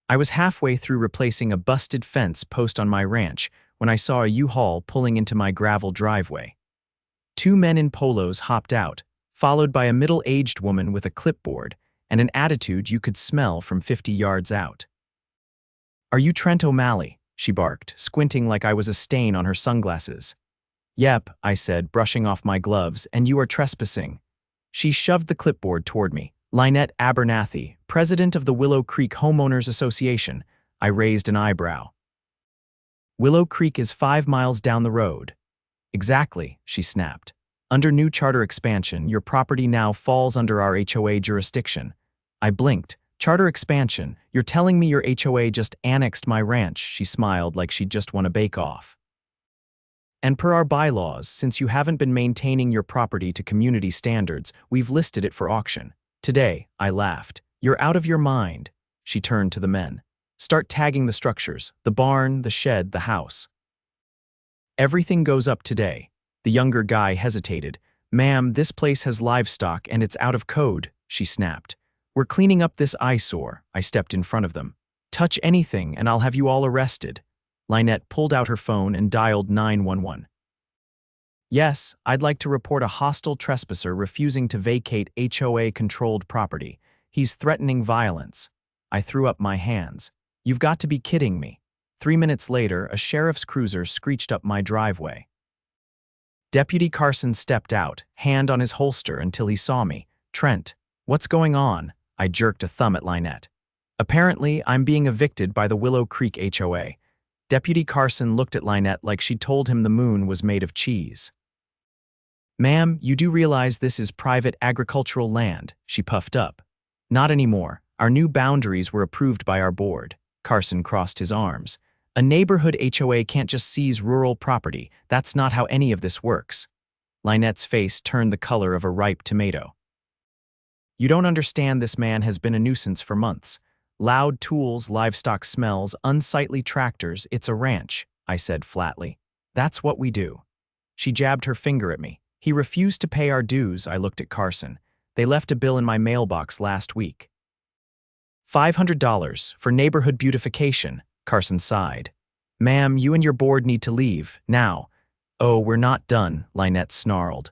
I was halfway through replacing a busted fence post on my ranch when I saw a U-Haul pulling into my gravel driveway. Two men in polos hopped out, followed by a middle-aged woman with a clipboard and an attitude you could smell from 50 yards out. "Are you Trent O'Malley?" she barked, squinting like I was a stain on her sunglasses. "Yep," I said, brushing off my gloves, "and you are trespassing." She shoved the clipboard toward me. "Lynette Abernathy, president of the Willow Creek Homeowners Association." I raised an eyebrow. "Willow Creek is 5 miles down the road." "Exactly," she snapped. "Under new charter expansion, your property now falls under our HOA jurisdiction." I blinked. "Charter expansion? You're telling me your HOA just annexed my ranch?" She smiled like she'd just won a bake-off. "And per our bylaws, since you haven't been maintaining your property to community standards, we've listed it for auction. Today," I laughed. "You're out of your mind." She turned to the men. "Start tagging the structures, the barn, the shed, the house." "Everything goes up today." The younger guy hesitated. "Ma'am, this place has livestock and it's out of code," she snapped. "We're cleaning up this eyesore." I stepped in front of them. "Touch anything and I'll have you all arrested." Lynette pulled out her phone and dialed 911. "Yes, I'd like to report a hostile trespasser refusing to vacate HOA-controlled property. He's threatening violence." I threw up my hands. "You've got to be kidding me." 3 minutes later, a sheriff's cruiser screeched up my driveway. Deputy Carson stepped out, hand on his holster, until he saw me. "Trent, what's going on?" I jerked a thumb at Lynette. "Apparently, I'm being evicted by the Willow Creek HOA." Deputy Carson looked at Lynette like she'd told him the moon was made of cheese. "Ma'am, you do realize this is private agricultural land," she puffed up. "Not anymore. Our new boundaries were approved by our board." Carson crossed his arms. "A neighborhood HOA can't just seize rural property. That's not how any of this works." Lynette's face turned the color of a ripe tomato. "You don't understand, this man has been a nuisance for months. Loud tools, livestock smells, unsightly tractors, it's a ranch," I said flatly. "That's what we do." She jabbed her finger at me. "He refused to pay our dues." I looked at Carson. "They left a bill in my mailbox last week." $500 for neighborhood beautification," Carson sighed. "Ma'am, you and your board need to leave, now." "Oh, we're not done," Lynette snarled.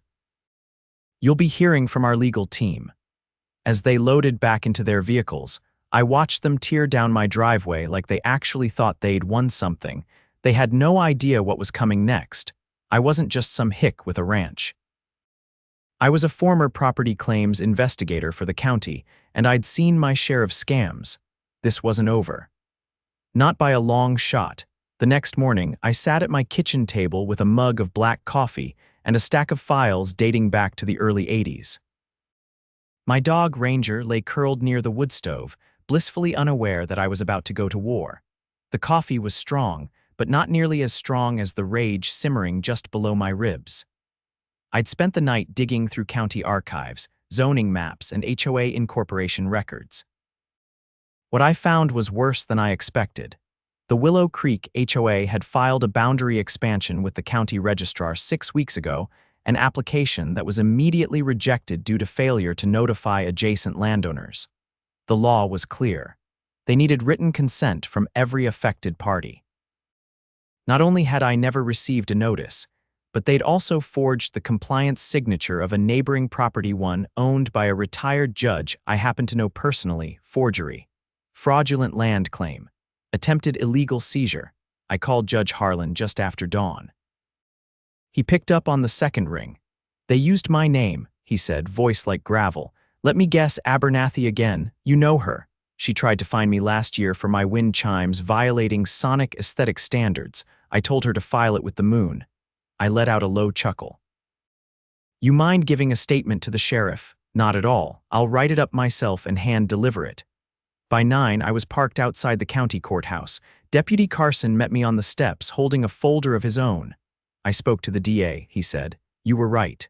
"You'll be hearing from our legal team." As they loaded back into their vehicles, I watched them tear down my driveway like they actually thought they'd won something. They had no idea what was coming next. I wasn't just some hick with a ranch. I was a former property claims investigator for the county, and I'd seen my share of scams. This wasn't over. Not by a long shot. The next morning, I sat at my kitchen table with a mug of black coffee and a stack of files dating back to the early 80s. My dog Ranger lay curled near the wood stove, blissfully unaware that I was about to go to war. The coffee was strong, but not nearly as strong as the rage simmering just below my ribs. I'd spent the night digging through county archives, zoning maps, and HOA incorporation records. What I found was worse than I expected. The Willow Creek HOA had filed a boundary expansion with the county registrar 6 weeks ago, an application that was immediately rejected due to failure to notify adjacent landowners. The law was clear. They needed written consent from every affected party. Not only had I never received a notice, but they'd also forged the compliance signature of a neighboring property one owned by a retired judge I happen to know personally. Forgery. Fraudulent land claim. Attempted illegal seizure. I called Judge Harlan just after dawn. He picked up on the second ring. "They used my name," he said, voice like gravel. "Let me guess, Abernathy again. You know her. She tried to find me last year for my wind chimes violating sonic aesthetic standards. I told her to file it with the moon." I let out a low chuckle. "You mind giving a statement to the sheriff?" "Not at all. I'll write it up myself and hand-deliver it." By 9, I was parked outside the county courthouse. Deputy Carson met me on the steps, holding a folder of his own. "I spoke to the DA," he said. "You were right.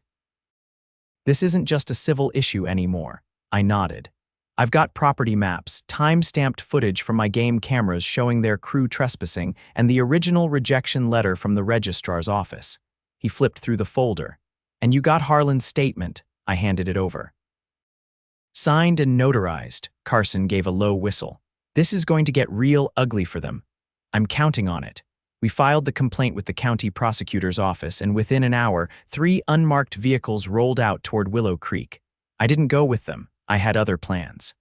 This isn't just a civil issue anymore." I nodded. "I've got property maps, time-stamped footage from my game cameras showing their crew trespassing, and the original rejection letter from the registrar's office." He flipped through the folder. "And you got Harlan's statement." I handed it over. "Signed and notarized," Carson gave a low whistle. This is going to get real ugly for them. I'm counting on it. We filed the complaint with the county prosecutor's office, and within an hour, 3 unmarked vehicles rolled out toward Willow Creek. I didn't go with them. I had other plans.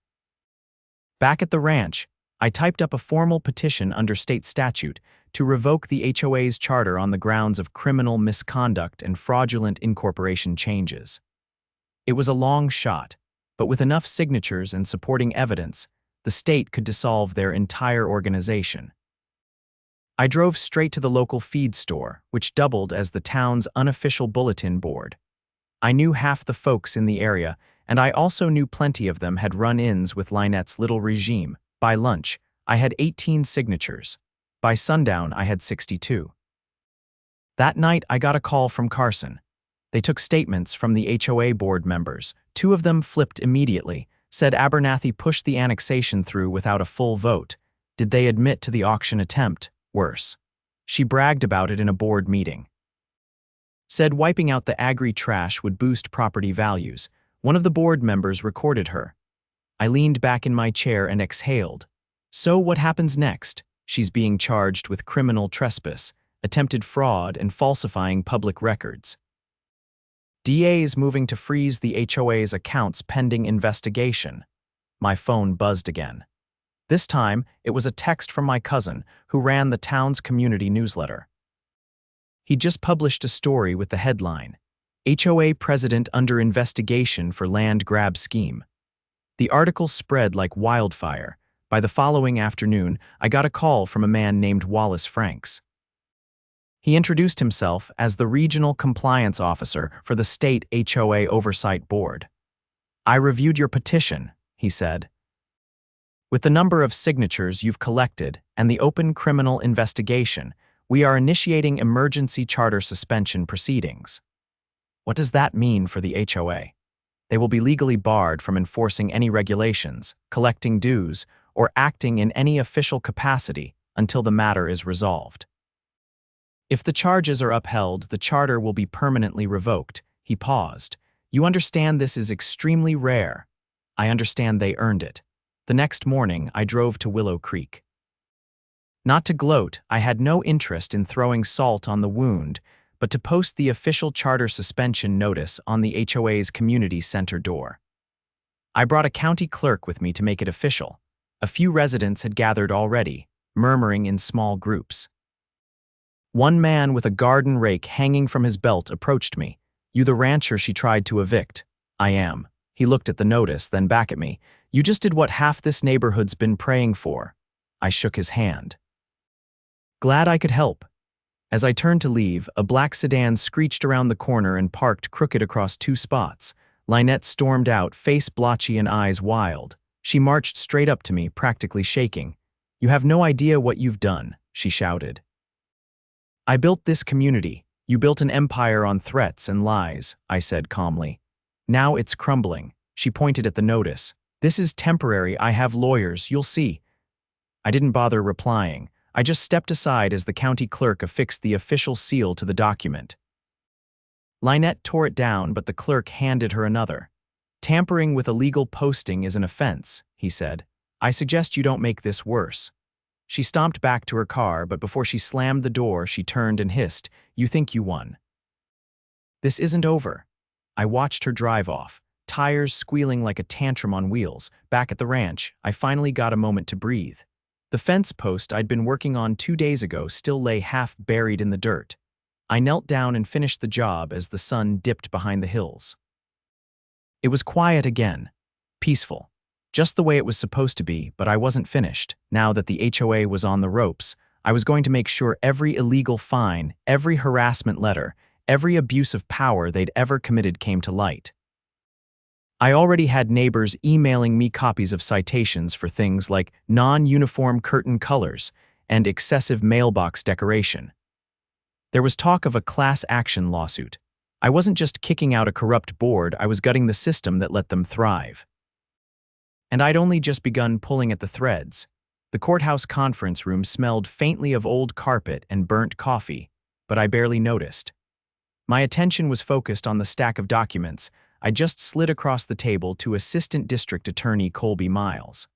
Back at the ranch, I typed up a formal petition under state statute to revoke the HOA's charter on the grounds of criminal misconduct and fraudulent incorporation changes. It was a long shot, but with enough signatures and supporting evidence, the state could dissolve their entire organization. I drove straight to the local feed store, which doubled as the town's unofficial bulletin board. I knew half the folks in the area, and I also knew plenty of them had run-ins with Lynette's little regime. By lunch, I had 18 signatures. By sundown, I had 62. That night, I got a call from Carson. They took statements from the HOA board members. 2 of them flipped immediately, said Abernathy pushed the annexation through without a full vote. Did they admit to the auction attempt? Worse. She bragged about it in a board meeting. Said wiping out the agri trash would boost property values. One of the board members recorded her. I leaned back in my chair and exhaled. So what happens next? She's being charged with criminal trespass, attempted fraud, and falsifying public records. DA is moving to freeze the HOA's accounts pending investigation. My phone buzzed again. This time, it was a text from my cousin, who ran the town's community newsletter. He just published a story with the headline, HOA President Under Investigation for Land Grab Scheme. The article spread like wildfire. By the following afternoon, I got a call from a man named Wallace Franks. He introduced himself as the Regional Compliance Officer for the State HOA Oversight Board. I reviewed your petition, he said. With the number of signatures you've collected and the open criminal investigation, we are initiating emergency charter suspension proceedings. What does that mean for the HOA? They will be legally barred from enforcing any regulations, collecting dues, or acting in any official capacity until the matter is resolved. If the charges are upheld, the charter will be permanently revoked. He paused. You understand this is extremely rare. I understand they earned it. The next morning, I drove to Willow Creek. Not to gloat, I had no interest in throwing salt on the wound, but to post the official charter suspension notice on the HOA's community center door. I brought a county clerk with me to make it official. A few residents had gathered already, murmuring in small groups. One man with a garden rake hanging from his belt approached me. You the rancher she tried to evict? I am. He looked at the notice, then back at me. You just did what half this neighborhood's been praying for. I shook his hand. Glad I could help. As I turned to leave, a black sedan screeched around the corner and parked crooked across 2 spots. Lynette stormed out, face blotchy and eyes wild. She marched straight up to me, practically shaking. You have no idea what you've done, she shouted. I built this community. You built an empire on threats and lies, I said calmly. Now it's crumbling. She pointed at the notice. This is temporary. I have lawyers. You'll see. I didn't bother replying. I just stepped aside as the county clerk affixed the official seal to the document. Lynette tore it down, but the clerk handed her another. Tampering with a legal posting is an offense, he said. I suggest you don't make this worse. She stomped back to her car, but before she slammed the door, she turned and hissed, You think you won. This isn't over. I watched her drive off, tires squealing like a tantrum on wheels. Back at the ranch, I finally got a moment to breathe. The fence post I'd been working on 2 days ago still lay half buried in the dirt. I knelt down and finished the job as the sun dipped behind the hills. It was quiet again, peaceful. Just the way it was supposed to be, but I wasn't finished. Now that the HOA was on the ropes, I was going to make sure every illegal fine, every harassment letter, every abuse of power they'd ever committed came to light. I already had neighbors emailing me copies of citations for things like non-uniform curtain colors and excessive mailbox decoration. There was talk of a class action lawsuit. I wasn't just kicking out a corrupt board, I was gutting the system that let them thrive. And I'd only just begun pulling at the threads. The courthouse conference room smelled faintly of old carpet and burnt coffee, but I barely noticed. My attention was focused on the stack of documents. I just slid across the table to Assistant District Attorney Colby Miles.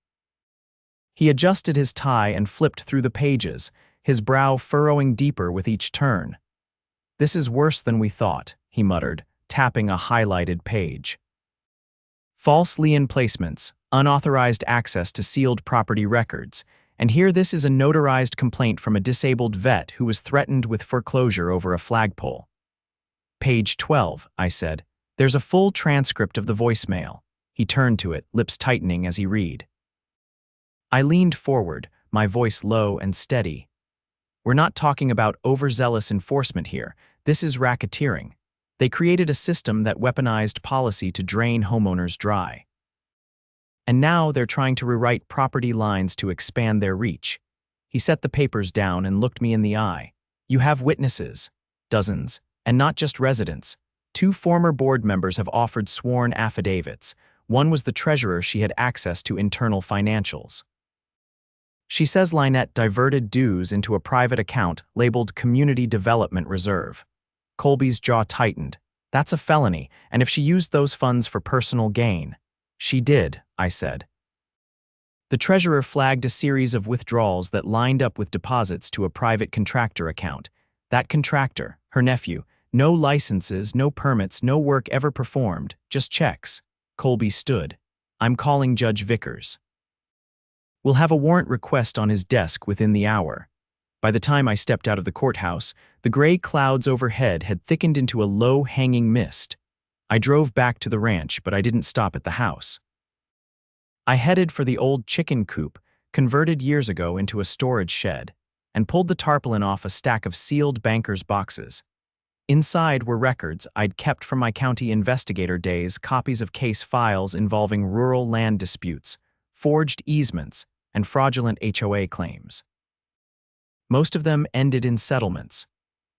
He adjusted his tie and flipped through the pages, his brow furrowing deeper with each turn. "This is worse than we thought," he muttered, tapping a highlighted page. False lien placements, unauthorized access to sealed property records, and here this is a notarized complaint from a disabled vet who was threatened with foreclosure over a flagpole. "Page 12, I said. "There's a full transcript of the voicemail." He turned to it, lips tightening as he read. I leaned forward, my voice low and steady. "We're not talking about overzealous enforcement here. This is racketeering. They created a system that weaponized policy to drain homeowners dry. And now they're trying to rewrite property lines to expand their reach." He set the papers down and looked me in the eye. "You have witnesses. Dozens. And not just residents. 2 former board members have offered sworn affidavits. One was the treasurer. She had access to internal financials. She says Lynette diverted dues into a private account labeled Community Development Reserve." Colby's jaw tightened. "That's a felony, and if she used those funds for personal gain." "She did," I said. The treasurer flagged a series of withdrawals that lined up with deposits to a private contractor account. That contractor, her nephew, no licenses, no permits, no work ever performed, just checks. Colby stood. "I'm calling Judge Vickers. We'll have a warrant request on his desk within the hour." By the time I stepped out of the courthouse, the gray clouds overhead had thickened into a low-hanging mist. I drove back to the ranch, but I didn't stop at the house. I headed for the old chicken coop, converted years ago into a storage shed, and pulled the tarpaulin off a stack of sealed banker's boxes. Inside were records I'd kept from my county investigator days, copies of case files involving rural land disputes, forged easements, and fraudulent HOA claims. Most of them ended in settlements.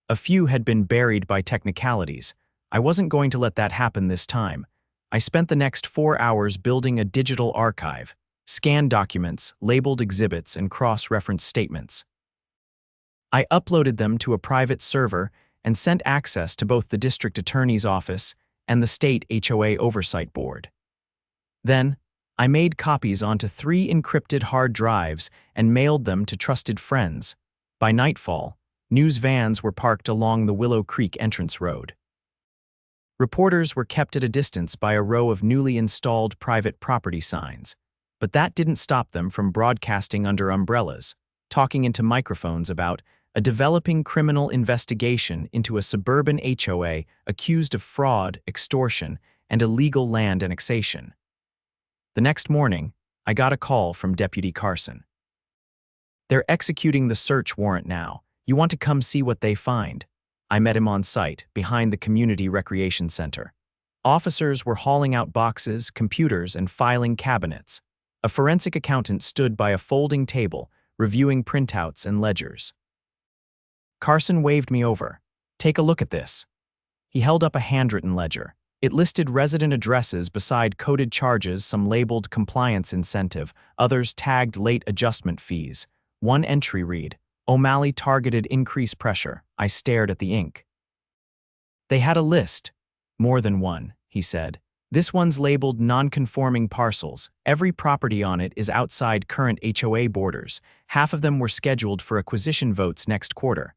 A few had been buried by technicalities. I wasn't going to let that happen this time. I spent the next 4 hours building a digital archive, scanned documents, labeled exhibits, and cross-referenced statements. I uploaded them to a private server and sent access to both the district attorney's office and the state HOA oversight board. Then, I made copies onto 3 encrypted hard drives and mailed them to trusted friends. By nightfall, news vans were parked along the Willow Creek entrance road. Reporters were kept at a distance by a row of newly installed private property signs, but that didn't stop them from broadcasting under umbrellas, talking into microphones about a developing criminal investigation into a suburban HOA accused of fraud, extortion, and illegal land annexation. The next morning, I got a call from Deputy Carson. "They're executing the search warrant now. You want to come see what they find?" I met him on site, behind the Community Recreation Center. Officers were hauling out boxes, computers, and filing cabinets. A forensic accountant stood by a folding table, reviewing printouts and ledgers. Carson waved me over. "Take a look at this." He held up a handwritten ledger. It listed resident addresses beside coded charges, some labeled compliance incentive, others tagged late adjustment fees. One entry read, "O'Malley targeted increased pressure." I stared at the ink. They had a list. "More than one," he said. "This one's labeled non-conforming parcels. Every property on it is outside current HOA borders. Half of them were scheduled for acquisition votes next quarter."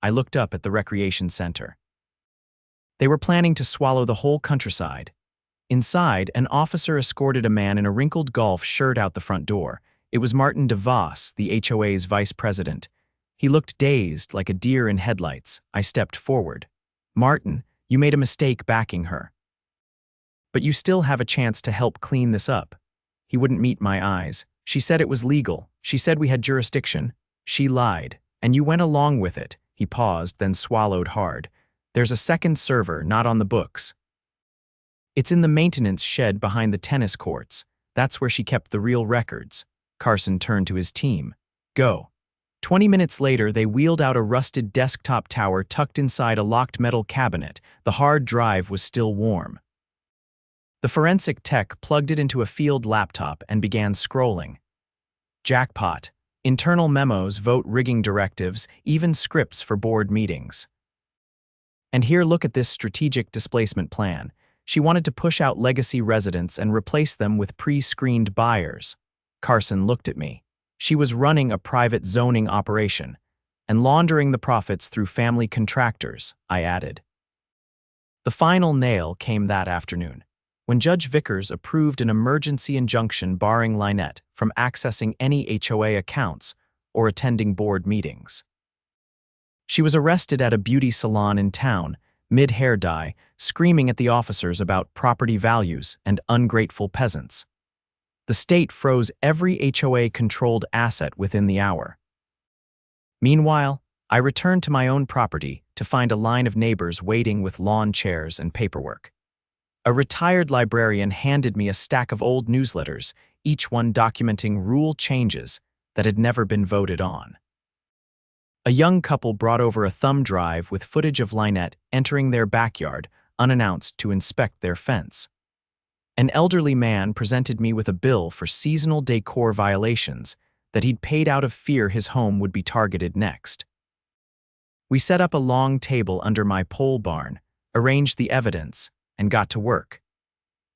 I looked up at the recreation center. They were planning to swallow the whole countryside. Inside, an officer escorted a man in a wrinkled golf shirt out the front door. It was Martin DeVos, the HOA's vice president. He looked dazed, like a deer in headlights. I stepped forward. "Martin, you made a mistake backing her. But you still have a chance to help clean this up." He wouldn't meet my eyes. "She said it was legal. She said we had jurisdiction. She lied. And you went along with it." He paused, then swallowed hard. "There's a second server, not on the books. It's in the maintenance shed behind the tennis courts. That's where she kept the real records." Carson turned to his team. "Go." 20 minutes later, they wheeled out a rusted desktop tower tucked inside a locked metal cabinet. The hard drive was still warm. The forensic tech plugged it into a field laptop and began scrolling. Jackpot. Internal memos, vote rigging directives, even scripts for board meetings. "And here, look at this strategic displacement plan. She wanted to push out legacy residents and replace them with pre-screened buyers." Carson looked at me. She was running a private zoning operation and laundering the profits through family contractors, I added. The final nail came that afternoon, when Judge Vickers approved an emergency injunction barring Lynette from accessing any HOA accounts or attending board meetings. She was arrested at a beauty salon in town, mid-hair dye, screaming at the officers about property values and ungrateful peasants. The state froze every HOA-controlled asset within the hour. Meanwhile, I returned to my own property to find a line of neighbors waiting with lawn chairs and paperwork. A retired librarian handed me a stack of old newsletters, each one documenting rule changes that had never been voted on. A young couple brought over a thumb drive with footage of Lynette entering their backyard unannounced to inspect their fence. An elderly man presented me with a bill for seasonal decor violations that he'd paid out of fear his home would be targeted next. We set up a long table under my pole barn, arranged the evidence, and got to work.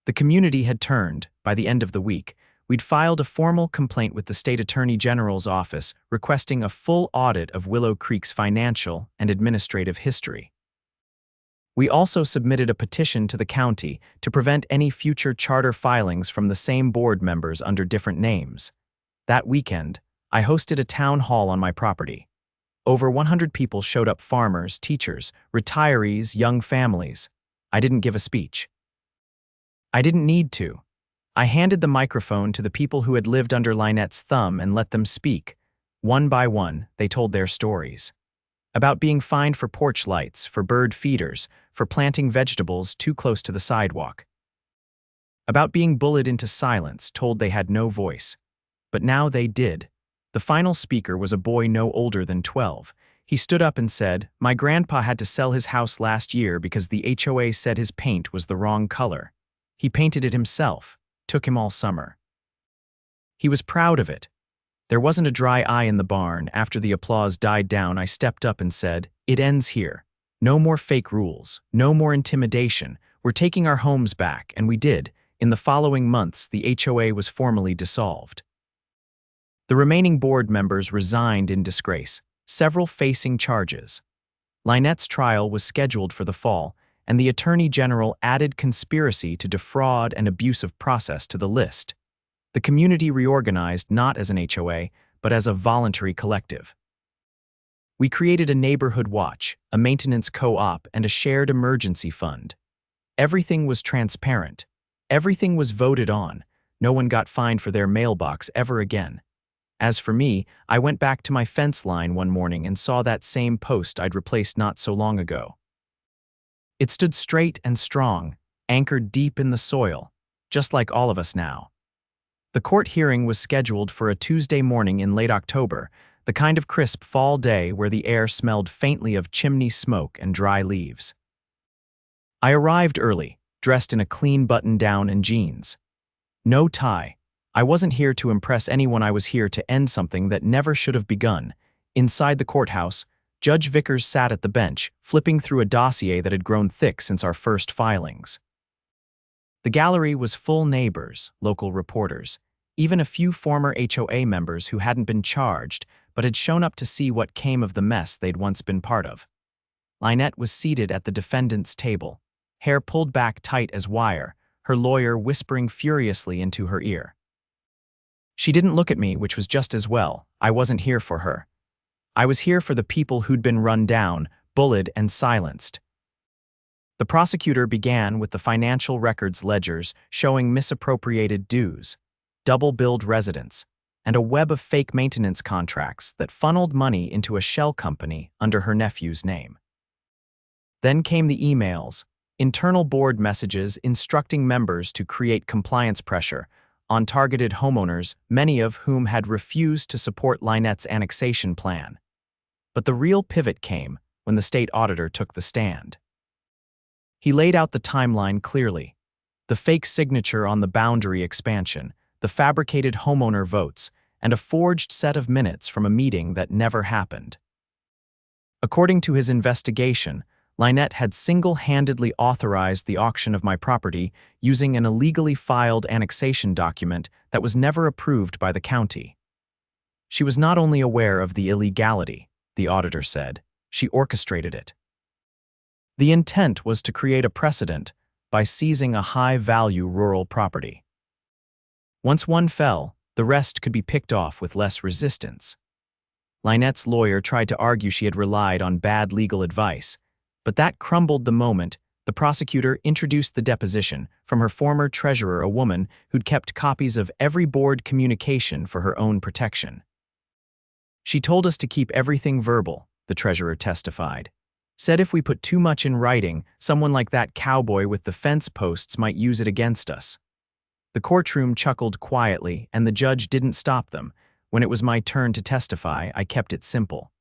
The community had turned. By the end of the week, we'd filed a formal complaint with the State Attorney General's office requesting a full audit of Willow Creek's financial and administrative history. We also submitted a petition to the county to prevent any future charter filings from the same board members under different names. That weekend, I hosted a town hall on my property. Over 100 people showed up: farmers, teachers, retirees, young families. I didn't give a speech. I didn't need to. I handed the microphone to the people who had lived under Lynette's thumb and let them speak. One by one, they told their stories. About being fined for porch lights, for bird feeders, for planting vegetables too close to the sidewalk. About being bullied into silence, told they had no voice. But now they did. The final speaker was a boy no older than 12. He stood up and said, "My grandpa had to sell his house last year because the HOA said his paint was the wrong color. He painted it himself. Took him all summer." He was proud of it. There wasn't a dry eye in the barn. After the applause died down, I stepped up and said, "It ends here. No more fake rules. No more intimidation. We're taking our homes back," and we did. In the following months, the HOA was formally dissolved. The remaining board members resigned in disgrace, several facing charges. Lynette's trial was scheduled for the fall, and the Attorney General added conspiracy to defraud and abusive process to the list. The community reorganized not as an HOA, but as a voluntary collective. We created a neighborhood watch, a maintenance co-op, and a shared emergency fund. Everything was transparent. Everything was voted on. No one got fined for their mailbox ever again. As for me, I went back to my fence line one morning and saw that same post I'd replaced not so long ago. It stood straight and strong, anchored deep in the soil, just like all of us now. The court hearing was scheduled for a Tuesday morning in late October, the kind of crisp fall day where the air smelled faintly of chimney smoke and dry leaves. I arrived early, dressed in a clean button-down and jeans. No tie. I wasn't here to impress anyone. I was here to end something that never should have begun. Inside the courthouse, Judge Vickers sat at the bench, flipping through a dossier that had grown thick since our first filings. The gallery was full neighbors, local reporters, even a few former HOA members who hadn't been charged but had shown up to see what came of the mess they'd once been part of. Lynette was seated at the defendant's table, hair pulled back tight as wire, her lawyer whispering furiously into her ear. She didn't look at me, which was just as well. I wasn't here for her. I was here for the people who'd been run down, bullied, and silenced. The prosecutor began with the financial records ledgers showing misappropriated dues, double-billed residents, and a web of fake maintenance contracts that funneled money into a shell company under her nephew's name. Then came the emails, internal board messages instructing members to create compliance pressure on targeted homeowners, many of whom had refused to support Lynette's annexation plan. But the real pivot came when the state auditor took the stand. He laid out the timeline clearly: the fake signature on the boundary expansion, the fabricated homeowner votes, and a forged set of minutes from a meeting that never happened. According to his investigation, Lynette had single-handedly authorized the auction of my property using an illegally filed annexation document that was never approved by the county. She was not only aware of the illegality, the auditor said, she orchestrated it. The intent was to create a precedent by seizing a high-value rural property. Once one fell, the rest could be picked off with less resistance. Lynette's lawyer tried to argue she had relied on bad legal advice, but that crumbled the moment the prosecutor introduced the deposition from her former treasurer, a woman who'd kept copies of every board communication for her own protection. She told us to keep everything verbal, the treasurer testified. Said if we put too much in writing, someone like that cowboy with the fence posts might use it against us. The courtroom chuckled quietly, and the judge didn't stop them. When it was my turn to testify, I kept it simple.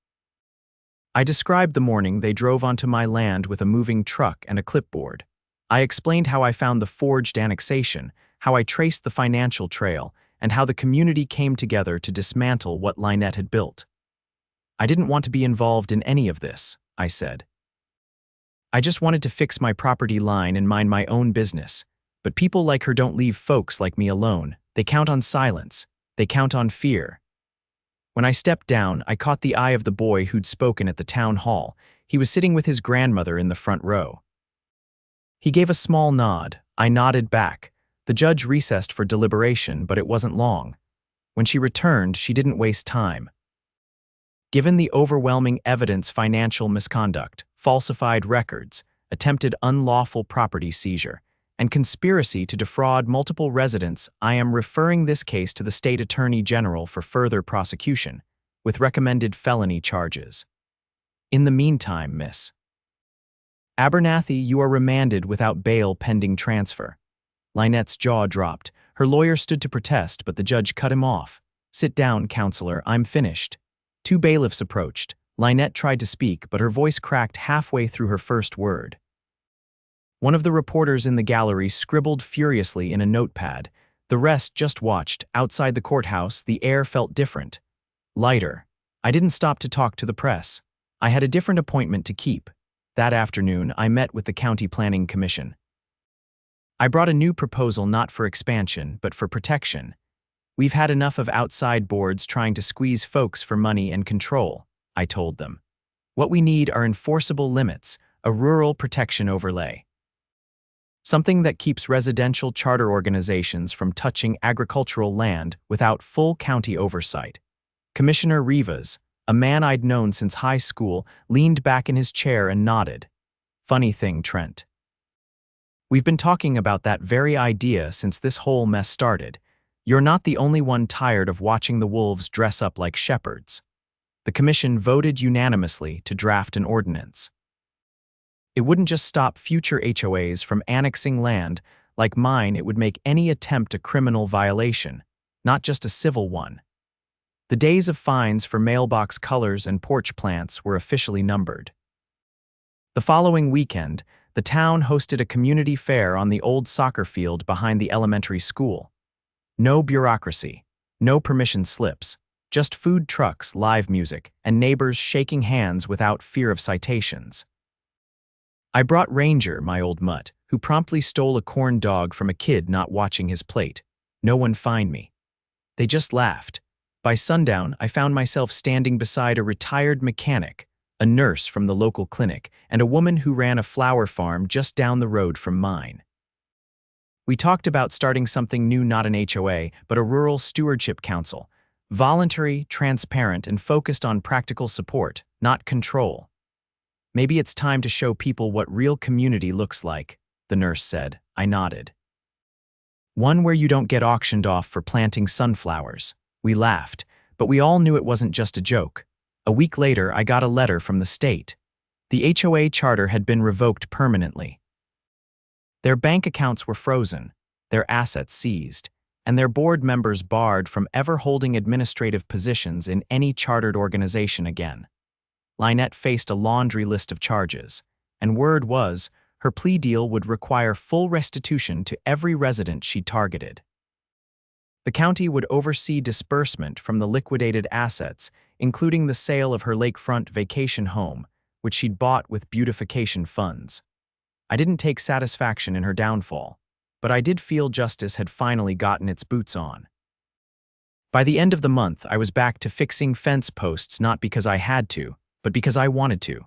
I described the morning they drove onto my land with a moving truck and a clipboard. I explained how I found the forged annexation, how I traced the financial trail, and how the community came together to dismantle what Lynette had built. I didn't want to be involved in any of this, I said. I just wanted to fix my property line and mind my own business. But people like her don't leave folks like me alone. They count on silence. They count on fear. When I stepped down, I caught the eye of the boy who'd spoken at the town hall. He was sitting with his grandmother in the front row. He gave a small nod. I nodded back. The judge recessed for deliberation, but it wasn't long. When she returned, she didn't waste time. Given the overwhelming evidence, financial misconduct, falsified records, attempted unlawful property seizure, and conspiracy to defraud multiple residents, I am referring this case to the State Attorney General for further prosecution, with recommended felony charges. In the meantime, Miss Abernathy, you are remanded without bail pending transfer. Lynette's jaw dropped. Her lawyer stood to protest, but the judge cut him off. Sit down, counselor, I'm finished. Two bailiffs approached. Lynette tried to speak, but her voice cracked halfway through her first word. One of the reporters in the gallery scribbled furiously in a notepad. The rest just watched. Outside the courthouse, the air felt different. Lighter. I didn't stop to talk to the press. I had a different appointment to keep. That afternoon, I met with the County Planning Commission. I brought a new proposal not for expansion, but for protection. We've had enough of outside boards trying to squeeze folks for money and control, I told them. What we need are enforceable limits, a rural protection overlay. Something that keeps residential charter organizations from touching agricultural land without full county oversight. Commissioner Rivas, a man I'd known since high school, leaned back in his chair and nodded. Funny thing, Trent. We've been talking about that very idea since this whole mess started. You're not the only one tired of watching the wolves dress up like shepherds. The commission voted unanimously to draft an ordinance. It wouldn't just stop future HOAs from annexing land like mine, it would make any attempt a criminal violation, not just a civil one. The days of fines for mailbox colors and porch plants were officially numbered. The following weekend, the town hosted a community fair on the old soccer field behind the elementary school. No bureaucracy, no permission slips, just food trucks, live music, and neighbors shaking hands without fear of citations. I brought Ranger, my old mutt, who promptly stole a corn dog from a kid not watching his plate. No one fined me. They just laughed. By sundown, I found myself standing beside a retired mechanic, a nurse from the local clinic, and a woman who ran a flower farm just down the road from mine. We talked about starting something new, not an HOA, but a rural stewardship council, voluntary, transparent, and focused on practical support, not control. Maybe it's time to show people what real community looks like, the nurse said. I nodded. One where you don't get auctioned off for planting sunflowers. We laughed, but we all knew it wasn't just a joke. A week later, I got a letter from the state. The HOA charter had been revoked permanently. Their bank accounts were frozen, their assets seized, and their board members barred from ever holding administrative positions in any chartered organization again. Lynette faced a laundry list of charges, and word was her plea deal would require full restitution to every resident she targeted. The county would oversee disbursement from the liquidated assets, including the sale of her lakefront vacation home, which she'd bought with beautification funds. I didn't take satisfaction in her downfall, but I did feel justice had finally gotten its boots on. By the end of the month, I was back to fixing fence posts not because I had to, but because I wanted to.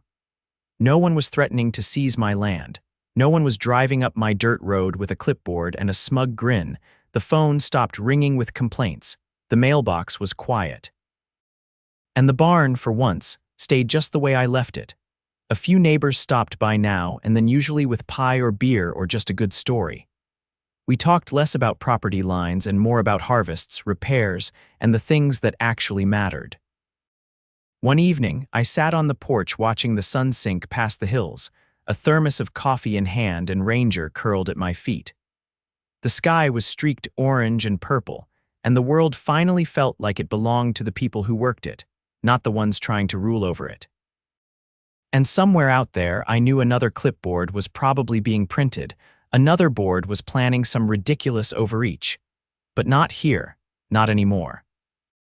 No one was threatening to seize my land. No one was driving up my dirt road with a clipboard and a smug grin. The phone stopped ringing with complaints. The mailbox was quiet. And the barn, for once, stayed just the way I left it. A few neighbors stopped by now, and then usually with pie or beer or just a good story. We talked less about property lines and more about harvests, repairs, and the things that actually mattered. One evening, I sat on the porch watching the sun sink past the hills, a thermos of coffee in hand and Ranger curled at my feet. The sky was streaked orange and purple, and the world finally felt like it belonged to the people who worked it, not the ones trying to rule over it. And somewhere out there, I knew another clipboard was probably being printed. Another board was planning some ridiculous overreach. But not here, not anymore.